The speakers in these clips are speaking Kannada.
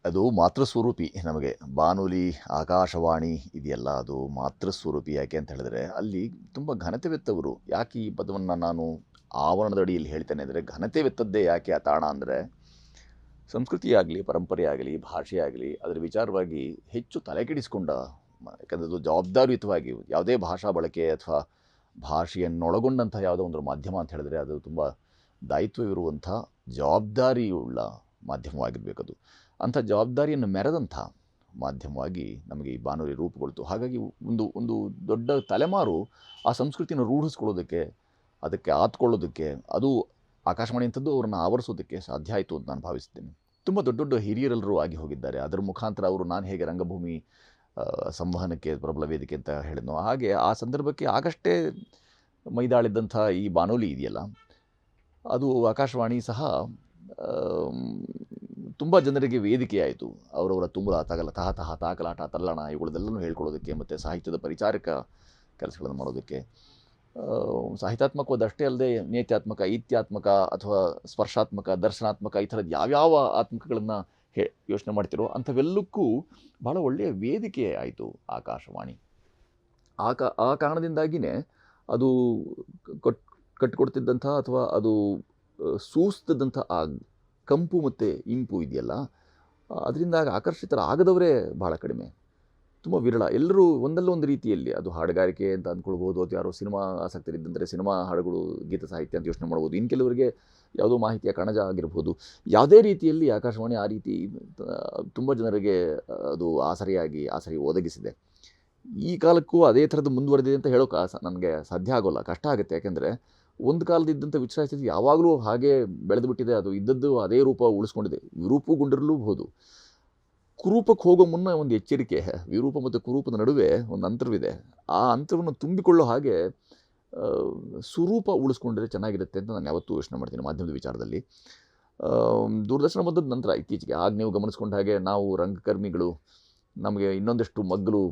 ಅದು ಮಾತೃಸ್ವರೂಪಿ ನಮಗೆ. ಬಾನುಲಿ, ಆಕಾಶವಾಣಿ ಇದೆಯಲ್ಲ ಅದು ಮಾತೃಸ್ವರೂಪಿ. ಯಾಕೆ ಅಂತ ಹೇಳಿದ್ರೆ, ಅಲ್ಲಿ ತುಂಬ ಘನತೆವೆತ್ತವರು. ಯಾಕೆ ಈ ಪದವನ್ನು ನಾನು ಆವರಣದ ಅಡಿಯಲ್ಲಿ ಹೇಳ್ತೇನೆ ಅಂದರೆ, ಘನತೆವೆತ್ತದ್ದೇ ಯಾಕೆ ಆ ತಾಣ ಅಂದರೆ, ಸಂಸ್ಕೃತಿಯಾಗಲಿ, ಪರಂಪರೆಯಾಗಲಿ, ಭಾಷೆಯಾಗಲಿ ಅದರ ವಿಚಾರವಾಗಿ ಹೆಚ್ಚು ತಲೆಕೆಡಿಸಿಕೊಂಡ ಯಾಕಂದರೆ ಅದು ಜವಾಬ್ದಾರಿಯುತವಾಗಿ ಯಾವುದೇ ಭಾಷಾ ಬಳಕೆ ಅಥವಾ ಭಾಷೆಯನ್ನೊಳಗೊಂಡಂಥ ಯಾವುದೋ ಒಂದು ಮಾಧ್ಯಮ ಅಂತ ಹೇಳಿದ್ರೆ, ಅದು ತುಂಬ ದಾಯಿತ್ವವಿರುವಂಥ ಜವಾಬ್ದಾರಿಯುಳ್ಳ ಮಾಧ್ಯಮವಾಗಿರಬೇಕದು. ಅಂಥ ಜವಾಬ್ದಾರಿಯನ್ನು ಮೆರೆದಂಥ ಮಾಧ್ಯಮವಾಗಿ ನಮಗೆ ಈ ಬಾನುಲಿ ರೂಪುಗೊಳ್ತು. ಹಾಗಾಗಿ ಒಂದು ಒಂದು ದೊಡ್ಡ ತಲೆಮಾರು ಆ ಸಂಸ್ಕೃತಿಯನ್ನು ರೂಢಿಸ್ಕೊಳ್ಳೋದಕ್ಕೆ, ಅದಕ್ಕೆ ಆತ್ಕೊಳ್ಳೋದಕ್ಕೆ, ಅದು ಆಕಾಶವಾಣಿ ಅಂಥದ್ದು ಅವ್ರನ್ನ ಆವರಿಸೋದಕ್ಕೆ ಸಾಧ್ಯ ಆಯಿತು ಅಂತ ನಾನು ಭಾವಿಸ್ತೇನೆ. ತುಂಬ ದೊಡ್ಡ ದೊಡ್ಡ ಹಿರಿಯರೆಲ್ಲರೂ ಆಗಿ ಹೋಗಿದ್ದಾರೆ. ಅದರ ಮುಖಾಂತರ ಅವರು, ನಾನು ಹೇಗೆ ರಂಗಭೂಮಿ ಸಂವಹನಕ್ಕೆ ಪ್ರಬಲ ವೇದಿಕೆ ಅಂತ ಹೇಳಿದ್ನೋ, ಹಾಗೆ ಆ ಸಂದರ್ಭಕ್ಕೆ ಆಗಷ್ಟೇ ಮೈದಾಳಿದ್ದಂಥ ಈ ಬಾನುಲಿ ಇದೆಯಲ್ಲ, ಅದು ಆಕಾಶವಾಣಿ ಸಹ ತುಂಬ ಜನರಿಗೆ ವೇದಿಕೆಯಾಯಿತು. ಅವರವರ ತುಂಬಲ ತಗಲ ತಾಕಲಾಟ ತಲ್ಲಣ ಇವುಗಳನ್ನೆಲ್ಲನೂ ಹೇಳ್ಕೊಳ್ಳೋದಕ್ಕೆ, ಮತ್ತು ಸಾಹಿತ್ಯದ ಪರಿಚಾರಕ ಕೆಲಸಗಳನ್ನು ಮಾಡೋದಕ್ಕೆ, ಸಾಹಿತ್ಯಾತ್ಮಕವಾದಷ್ಟೇ ಅಲ್ಲದೆ ನೇತ್ಯಾತ್ಮಕ, ಈತ್ಯಾತ್ಮಕ ಅಥವಾ ಸ್ಪರ್ಶಾತ್ಮಕ, ದರ್ಶನಾತ್ಮಕ ಈ ಥರದ್ದು ಯಾವ್ಯಾವ ಆತ್ಮಕಗಳನ್ನು ಯೋಚನೆ ಮಾಡ್ತಿರೋ ಅಂಥವೆಲ್ಲಕ್ಕೂ ಭಾಳ ಒಳ್ಳೆಯ ವೇದಿಕೆ ಆಯಿತು ಆಕಾಶವಾಣಿ. ಆ ಕಾರಣದಿಂದಾಗಿಯೇ ಅದು ಕಟ್ಟಿಕೊಡ್ತಿದ್ದಂಥ ಅಥವಾ ಅದು ಸೂಸ್ತಿದ್ದಂಥ ಆ ಕಂಪು ಮತ್ತು ಇಂಪು ಇದೆಯಲ್ಲ, ಅದರಿಂದ ಆಕರ್ಷಿತರಾಗದವರೇ ಭಾಳ ಕಡಿಮೆ, ತುಂಬ ವಿರಳ. ಎಲ್ಲರೂ ಒಂದಲ್ಲ ಒಂದು ರೀತಿಯಲ್ಲಿ, ಅದು ಹಾಡುಗಾರಿಕೆ ಅಂತ ಅಂದ್ಕೊಳ್ಬೋದು, ಅಥವಾ ಯಾರೋ ಸಿನಿಮಾ ಆಸಕ್ತರಿದ್ದಂದರೆ ಸಿನಿಮಾ ಹಾಡುಗಳು, ಗೀತ ಸಾಹಿತ್ಯ ಅಂತ ಯೋಚನೆ ಮಾಡ್ಬೋದು. ಇನ್ನು ಕೆಲವರಿಗೆ ಯಾವುದೋ ಮಾಹಿತಿಯ ಕಣಜ ಆಗಿರ್ಬೋದು. ಯಾವುದೇ ರೀತಿಯಲ್ಲಿ ಆಕಾಶವಾಣಿ ಆ ರೀತಿ ತುಂಬ ಜನರಿಗೆ ಅದು ಆಸರೆ ಒದಗಿಸಿದೆ. ಈ ಕಾಲಕ್ಕೂ ಅದೇ ಥರದ್ದು ಮುಂದುವರೆದಿದೆ ಅಂತ ಹೇಳೋಕೆ ನನಗೆ ಸಾಧ್ಯ ಆಗೋಲ್ಲ, ಕಷ್ಟ ಆಗುತ್ತೆ. ಯಾಕೆಂದರೆ ಒಂದು ಕಾಲದಿದ್ದಂಥ ವಿಚಾರಸ್ಥಿತಿ ಯಾವಾಗಲೂ ಹಾಗೇ ಬೆಳೆದು ಬಿಟ್ಟಿದೆ. ಅದು ಇದ್ದದ್ದು ಅದೇ ರೂಪ ಉಳಿಸ್ಕೊಂಡಿದೆ. ವಿರೂಪಗೊಂಡಿರಲೂಬಹುದು. ಕುರೂಪಕ್ಕೆ ಹೋಗೋ ಮುನ್ನ ಒಂದು ಎಚ್ಚರಿಕೆ, ವಿರೂಪ ಮತ್ತು ಕುರೂಪದ ನಡುವೆ ಒಂದು ಅಂತರವಿದೆ. ಆ ಅಂತರವನ್ನು ತುಂಬಿಕೊಳ್ಳೋ ಹಾಗೆ ಸ್ವರೂಪ ಉಳಿಸ್ಕೊಂಡ್ರೆ ಚೆನ್ನಾಗಿರುತ್ತೆ ಅಂತ ನಾನು ಯಾವತ್ತೂ ಯೋಚನೆ ಮಾಡ್ತೀನಿ ಮಾಧ್ಯಮದ ವಿಚಾರದಲ್ಲಿ. ದೂರದರ್ಶನ ಬಂದದ ನಂತರ ಇತ್ತೀಚೆಗೆ ಆಗ ನೀವು ಗಮನಿಸ್ಕೊಂಡ ಹಾಗೆ, ನಾವು ರಂಗಕರ್ಮಿಗಳು ನಮಗೆ ಇನ್ನೊಂದಷ್ಟು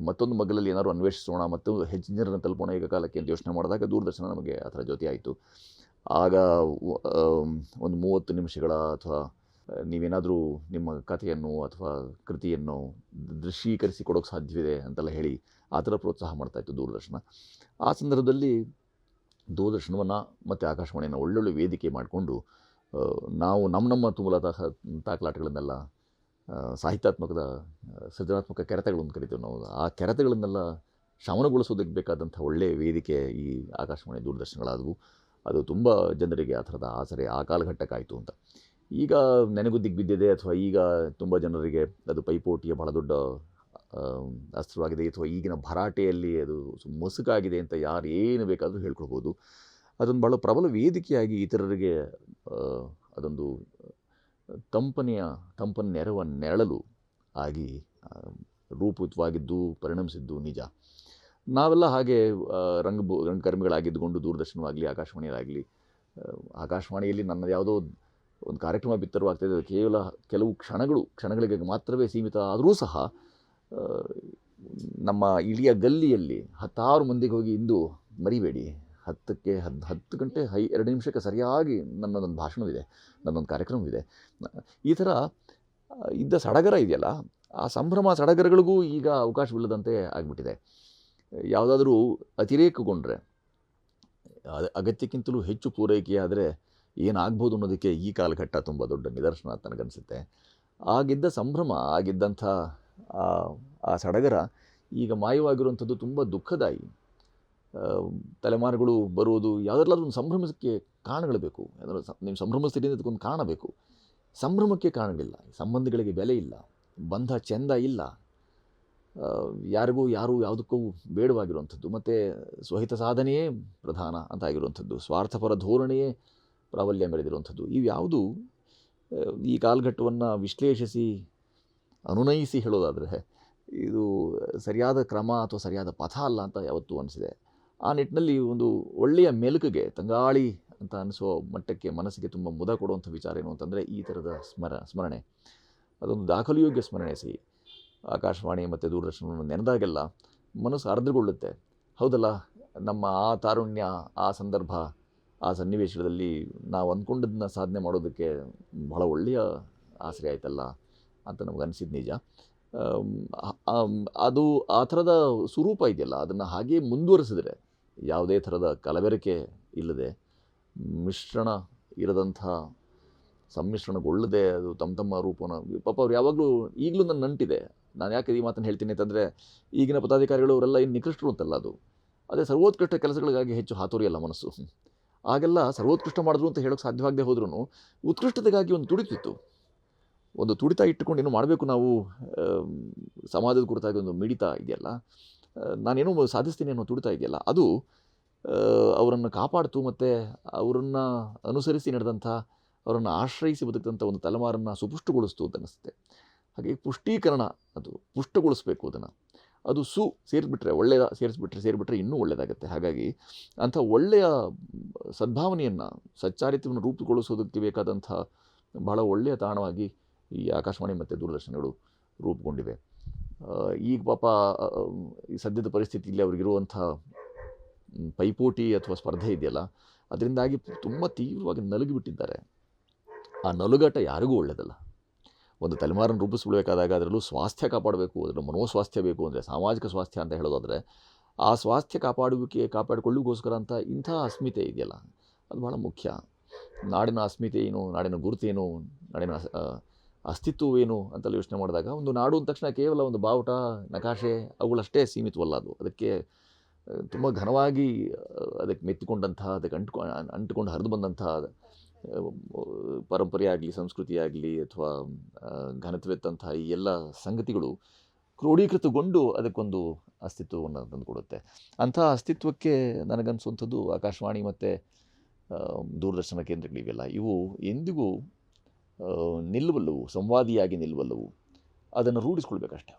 ಮತ್ತೊಂದು ಮಗ್ಗಲಲ್ಲಿ ಏನಾದ್ರು ಅನ್ವೇಷಿಸೋಣ, ಮತ್ತು ಹೆಚ್ಚಿನ ಜನರನ್ನು ತಲುಪೋಣ ಈಗ ಕಾಲಕ್ಕೆ ಅಂತ ಯೋಚನೆ ಮಾಡಿದಾಗ ದೂರದರ್ಶನ ನಮಗೆ ಆ ಥರ ಜೊತೆ ಆಯಿತು. ಆಗ ಒಂದು 30 ನಿಮಿಷಗಳ ಅಥವಾ ನೀವೇನಾದರೂ ನಿಮ್ಮ ಕಥೆಯನ್ನು ಅಥವಾ ಕೃತಿಯನ್ನು ದೃಶ್ಯೀಕರಿಸಿ ಕೊಡೋಕ್ಕೆ ಸಾಧ್ಯವಿದೆ ಅಂತೆಲ್ಲ ಹೇಳಿ ಆ ಥರ ಪ್ರೋತ್ಸಾಹ ಮಾಡ್ತಾಯಿತ್ತು ದೂರದರ್ಶನ. ಆ ಸಂದರ್ಭದಲ್ಲಿ ದೂರದರ್ಶನವನ್ನು ಮತ್ತು ಆಕಾಶವಾಣಿಯನ್ನು ಒಳ್ಳೊಳ್ಳೆ ವೇದಿಕೆ ಮಾಡಿಕೊಂಡು ನಾವು ನಮ್ಮ ತುಂಬಲ ತಾಕಲಾಟಗಳನ್ನೆಲ್ಲ, ಸಾಹಿತ್ಯಾತ್ಮಕದ ಸೃಜನಾತ್ಮಕ ಕೆರೆತಗಳನ್ನು ಕರಿತೀವಿ ನಾವು, ಆ ಕೆರೆತಗಳನ್ನೆಲ್ಲ ಶಮನಗೊಳಿಸೋದಕ್ಕೆ ಬೇಕಾದಂಥ ಒಳ್ಳೆಯ ವೇದಿಕೆ ಈ ಆಕಾಶವಾಣಿ ದೂರದರ್ಶನಗಳಾದವು. ಅದು ತುಂಬ ಜನರಿಗೆ ಆ ಥರದ ಆಸರೆ ಆ ಕಾಲಘಟ್ಟಕ್ಕಾಯಿತು ಅಂತ. ಈಗ ನೆನೆಗುದ್ದಿಗೆ ಬಿದ್ದಿದೆ, ಅಥವಾ ಈಗ ತುಂಬ ಜನರಿಗೆ ಅದು ಪೈಪೋಟಿಯ ಬಹಳ ದೊಡ್ಡ ಅಸ್ತ್ರವಾಗಿದೆ, ಅಥವಾ ಈಗಿನ ಭರಾಟೆಯಲ್ಲಿ ಅದು ಮೊಸುಕಾಗಿದೆ ಅಂತ ಯಾರು ಏನು ಬೇಕಾದರೂ ಹೇಳ್ಕೊಳ್ಬೋದು. ಅದೊಂದು ಭಾಳ ಪ್ರಬಲ ವೇದಿಕೆಯಾಗಿ ಇತರರಿಗೆ ಅದೊಂದು ತಂಪನ ನೆರಳು ಆಗಿ ರೂಪುತವಾಗಿದ್ದು ಪರಿಣಮಿಸಿದ್ದು ನಿಜ. ನಾವೆಲ್ಲ ಹಾಗೆ ರಂಗಕರ್ಮಿಗಳಾಗಿದ್ದುಕೊಂಡು ದೂರದರ್ಶನವಾಗಲಿ ಆಕಾಶವಾಣಿಯಾಗಲಿ, ಆಕಾಶವಾಣಿಯಲ್ಲಿ ನನ್ನದು ಯಾವುದೋ ಒಂದು ಕಾರ್ಯಕ್ರಮ ಬಿತ್ತರವಾಗ್ತಾಯಿದೆ, ಕೇವಲ ಕೆಲವು ಕ್ಷಣಗಳಿಗೆ ಮಾತ್ರವೇ ಸೀಮಿತ ಆದರೂ ಸಹ ನಮ್ಮ ಇಡೀ ಗಲ್ಲಿಯಲ್ಲಿ 10 ಮಂದಿಗೆ ಹೋಗಿ ಇಂದು ಮರಿಬೇಡಿ, 10 ಗಂಟೆ 2 ನಿಮಿಷಕ್ಕೆ ಸರಿಯಾಗಿ ನನ್ನದೊಂದು ಭಾಷಣವಿದೆ, ನನ್ನೊಂದು ಕಾರ್ಯಕ್ರಮವಿದೆ. ಈ ಥರ ಇದ್ದ ಸಡಗರ ಇದೆಯಲ್ಲ, ಆ ಸಂಭ್ರಮ ಸಡಗರಗಳಿಗೂ ಈಗ ಅವಕಾಶವಿಲ್ಲದಂತೆ ಆಗಿಬಿಟ್ಟಿದೆ. ಯಾವುದಾದ್ರೂ ಅತಿರೇಕಗೊಂಡ್ರೆ, ಅಗತ್ಯಕ್ಕಿಂತಲೂ ಹೆಚ್ಚು ಪೂರೈಕೆಯಾದರೆ ಏನಾಗ್ಬೋದು ಅನ್ನೋದಕ್ಕೆ ಈ ಕಾಲಘಟ್ಟ ತುಂಬ ದೊಡ್ಡ ನಿದರ್ಶನ ಅಂತ ನನಗನ್ಸುತ್ತೆ. ಆಗಿದ್ದ ಸಂಭ್ರಮ, ಆಗಿದ್ದಂಥ ಆ ಸಡಗರ ಈಗ ಮಾಯವಾಗಿರುವಂಥದ್ದು ತುಂಬ ದುಃಖದಾಯಿ. ತಲೆಮಾರುಗಳು ಬರುವುದು ಯಾವುದರಲ್ಲಾದ್ರೂ ಒಂದು ಸಂಭ್ರಮಕ್ಕೆ ಕಾರಣಗಳು ಬೇಕು. ನೀವು ಸಂಭ್ರಮಿಸ್ತೀರಿ ಅದಕ್ಕೊಂದು ಕಾರಣ ಬೇಕು. ಸಂಭ್ರಮಕ್ಕೆ ಕಾರಣಗಳಿಲ್ಲ, ಸಂಬಂಧಗಳಿಗೆ ಬೆಲೆ ಇಲ್ಲ, ಬಂಧ ಚೆಂದ ಇಲ್ಲ, ಯಾರಿಗೂ ಯಾವುದಕ್ಕೂ ಬೇಡವಾಗಿರುವಂಥದ್ದು, ಮತ್ತು ಸ್ವಹಿತ ಸಾಧನೆಯೇ ಪ್ರಧಾನ ಅಂತ ಆಗಿರುವಂಥದ್ದು, ಸ್ವಾರ್ಥಪರ ಧೋರಣೆಯೇ ಪ್ರಾಬಲ್ಯ ಮೆರೆದಿರುವಂಥದ್ದು. ಇವ್ಯಾವುದು ಈ ಕಾಲಘಟ್ಟವನ್ನು ವಿಶ್ಲೇಷಿಸಿ ಅನುನಯಿಸಿ ಹೇಳೋದಾದರೆ ಇದು ಸರಿಯಾದ ಕ್ರಮ ಅಥವಾ ಸರಿಯಾದ ಪಥ ಅಲ್ಲ ಅಂತ ಯಾವತ್ತೂ ಅನಿಸಿದೆ. ಆ ನಿಟ್ಟಿನಲ್ಲಿ ಒಂದು ಒಳ್ಳೆಯ ಮೆಲುಕಿಗೆ, ತಂಗಾಳಿ ಅಂತ ಅನಿಸೋ ಮಟ್ಟಕ್ಕೆ ಮನಸ್ಸಿಗೆ ತುಂಬ ಮುದ ಕೊಡುವಂಥ ವಿಚಾರ ಏನು ಅಂತಂದರೆ, ಈ ಥರದ ಸ್ಮರಣೆ ಅದೊಂದು ದಾಖಲೆಯೋಗ್ಯ ಸ್ಮರಣೆ ಸಿಹಿ. ಆಕಾಶವಾಣಿ ಮತ್ತು ದೂರದರ್ಶನವನ್ನು ನೆನೆದಾಗೆಲ್ಲ ಮನಸ್ಸು ಆರ್ದ್ರಗೊಳ್ಳುತ್ತೆ. ಹೌದಲ್ಲ, ನಮ್ಮ ಆ ತಾರುಣ್ಯ, ಆ ಸಂದರ್ಭ, ಆ ಸನ್ನಿವೇಶದಲ್ಲಿ ನಾವು ಅಂದ್ಕೊಂಡದನ್ನ ಸಾಧನೆ ಮಾಡೋದಕ್ಕೆ ಬಹಳ ಒಳ್ಳೆಯ ಆಸರೆ ಆಯ್ತಲ್ಲ, ಅಂತ ನಮಗನ್ಸಿದ್ದು ನಿಜ. ಅದು ಆ ಥರದ ಸ್ವರೂಪ ಇದೆಯಲ್ಲ, ಅದನ್ನು ಹಾಗೇ ಮುಂದುವರಿಸಿದ್ರೆ ಯಾವುದೇ ಥರದ ಕಲಬೆರಕೆ ಇಲ್ಲದೆ, ಮಿಶ್ರಣ ಇರದಂಥ, ಸಮ್ಮಿಶ್ರಣಗೊಳ್ಳದೆ ಅದು ತಮ್ಮ ರೂಪನ, ಪಾಪ ಅವ್ರು ಯಾವಾಗಲೂ ಈಗಲೂ ನನ್ನ ನಂಟಿದೆ. ನಾನು ಯಾಕೆ ಈ ಮಾತನ್ನು ಹೇಳ್ತೀನಿ ಅಂತಂದರೆ, ಈಗಿನ ಪದಾಧಿಕಾರಿಗಳು ಅವರೆಲ್ಲ ಏನು ನಿಕೃಷ್ಟರು ಅಂತಲ್ಲ, ಅದೇ ಸರ್ವೋತ್ಕೃಷ್ಟ ಕೆಲಸಗಳಿಗಾಗಿ ಹೆಚ್ಚು ಹಾತೊರೆಯಲ್ಲ ಮನಸ್ಸು. ಆಗೆಲ್ಲ ಸರ್ವೋತ್ಕೃಷ್ಟ ಮಾಡಿದ್ರು ಅಂತ ಹೇಳೋಕ್ಕೆ ಸಾಧ್ಯವಾಗದೆ ಹೋದ್ರೂ ಉತ್ಕೃಷ್ಟತೆಗಾಗಿ ಒಂದು ತುಡಿತಿತ್ತು, ಒಂದು ತುಡಿತ ಇಟ್ಟುಕೊಂಡು ಏನು ಮಾಡಬೇಕು ನಾವು, ಸಮಾಜದ ಕುರಿತಾಗಿ ಒಂದು ಮಿಡಿತ ಇದೆಯಲ್ಲ, ನಾನೇನೋ ಸಾಧಿಸ್ತೀನಿ ಅನ್ನೋ ತುಡಿತ ಇದೆಯಲ್ಲ, ಅದು ಅವರನ್ನು ಕಾಪಾಡ್ತು. ಮತ್ತು ಅವರನ್ನು ಅನುಸರಿಸಿ ನಡೆದಂಥ, ಅವರನ್ನು ಆಶ್ರಯಿಸಿ ಬದುಕಿದಂಥ ಒಂದು ತಲೆಮಾರನ್ನು ಸುಪುಷ್ಟಗೊಳಿಸ್ತು ಅಂತ ಅನ್ನಿಸುತ್ತೆ. ಹಾಗೆ ಪುಷ್ಟೀಕರಣ, ಅದು ಪುಷ್ಟಗೊಳಿಸಬೇಕು ಅದನ್ನು, ಅದು ಸೇರಿಬಿಟ್ರೆ ಒಳ್ಳೆಯ ಸೇರಿಬಿಟ್ರೆ ಇನ್ನೂ ಒಳ್ಳೆಯದಾಗುತ್ತೆ. ಹಾಗಾಗಿ ಅಂಥ ಒಳ್ಳೆಯ ಸದ್ಭಾವನೆಯನ್ನು, ಸಚ್ಚಾರಿತ್ರ್ಯವನ್ನು ರೂಪುಗೊಳಿಸೋದಕ್ಕೆ ಬೇಕಾದಂಥ ಬಹಳ ಒಳ್ಳೆಯ ತಾಣವಾಗಿ ಈ ಆಕಾಶವಾಣಿ ಮತ್ತು ದೂರದರ್ಶನಗಳು ರೂಪುಗೊಂಡಿವೆ. ಈಗ ಪಾಪ ಈ ಸದ್ಯದ ಪರಿಸ್ಥಿತಿಯಲ್ಲಿ ಅವ್ರಿಗಿರುವಂಥ ಪೈಪೋಟಿ ಅಥವಾ ಸ್ಪರ್ಧೆ ಇದೆಯಲ್ಲ, ಅದರಿಂದಾಗಿ ತುಂಬ ತೀವ್ರವಾಗಿ ನಲುಗಿಬಿಟ್ಟಿದ್ದಾರೆ. ಆ ನಲುಗಾಟ ಯಾರಿಗೂ ಒಳ್ಳೆಯದಲ್ಲ. ಒಂದು ತಲೆಮಾರನ್ನು ರೂಪಿಸ್ಬಿಡಬೇಕಾದಾಗ ಅದರಲ್ಲೂ ಸ್ವಾಸ್ಥ್ಯ ಕಾಪಾಡಬೇಕು, ಅದರಲ್ಲೂ ಮನೋಸ್ವಾಸ್ಥ್ಯ ಬೇಕು ಅಂದರೆ, ಸಾಮಾಜಿಕ ಸ್ವಾಸ್ಥ್ಯ ಅಂತ ಹೇಳೋದಾದರೆ, ಆ ಸ್ವಾಸ್ಥ್ಯ ಕಾಪಾಡಿಕೊಳ್ಳುಗೋಸ್ಕರ ಅಂತ ಇಂಥ ಅಸ್ಮಿತೆ ಇದೆಯಲ್ಲ, ಅದು ಭಾಳ ಮುಖ್ಯ. ನಾಡಿನ ಅಸ್ಮಿತೆ ಏನು, ನಾಡಿನ ಗುರುತೇನು, ನಾಡಿನ ಅಸ್ತಿತ್ವವೇನು ಅಂತೆಲ್ಲ ಯೋಚನೆ ಮಾಡಿದಾಗ, ಒಂದು ನಾಡು ಅಂದ ತಕ್ಷಣ ಕೇವಲ ಒಂದು ಬಾವುಟ, ನಕಾಶೆ ಅವುಗಳಷ್ಟೇ ಸೀಮಿತವಲ್ಲ. ಅದಕ್ಕೆ ತುಂಬ ಘನವಾಗಿ ಅದಕ್ಕೆ ಮೆತ್ತಿಕೊಂಡಂತಹ, ಅದಕ್ಕೆ ಅಂಟುಕೊಂಡು ಹರಿದು ಬಂದಂತಹ ಪರಂಪರೆ ಆಗಲಿ, ಸಂಸ್ಕೃತಿ ಆಗಲಿ, ಅಥವಾ ಘನತ್ವೆತ್ತಂತಹ ಈ ಎಲ್ಲ ಸಂಗತಿಗಳು ಕ್ರೋಢೀಕೃತಗೊಂಡು ಅದಕ್ಕೊಂದು ಅಸ್ತಿತ್ವವನ್ನು ತಂದುಕೊಡುತ್ತೆ. ಅಂಥ ಅಸ್ತಿತ್ವಕ್ಕೆ ನನಗನ್ನಿಸುವಂಥದ್ದು ಆಕಾಶವಾಣಿ ಮತ್ತು ದೂರದರ್ಶನ ಕೇಂದ್ರಗಳಿವೆಲ್ಲ, ಇವು ಎಂದಿಗೂ ನಿಲ್ಲಬಲ್ಲವು, ಸಂವಾದಿಯಾಗಿ ನಿಲ್ಲಬಲ್ಲವು. ಅದನ್ನು ರೂಢಿಸ್ಕೊಳ್ಬೇಕಷ್ಟೇ.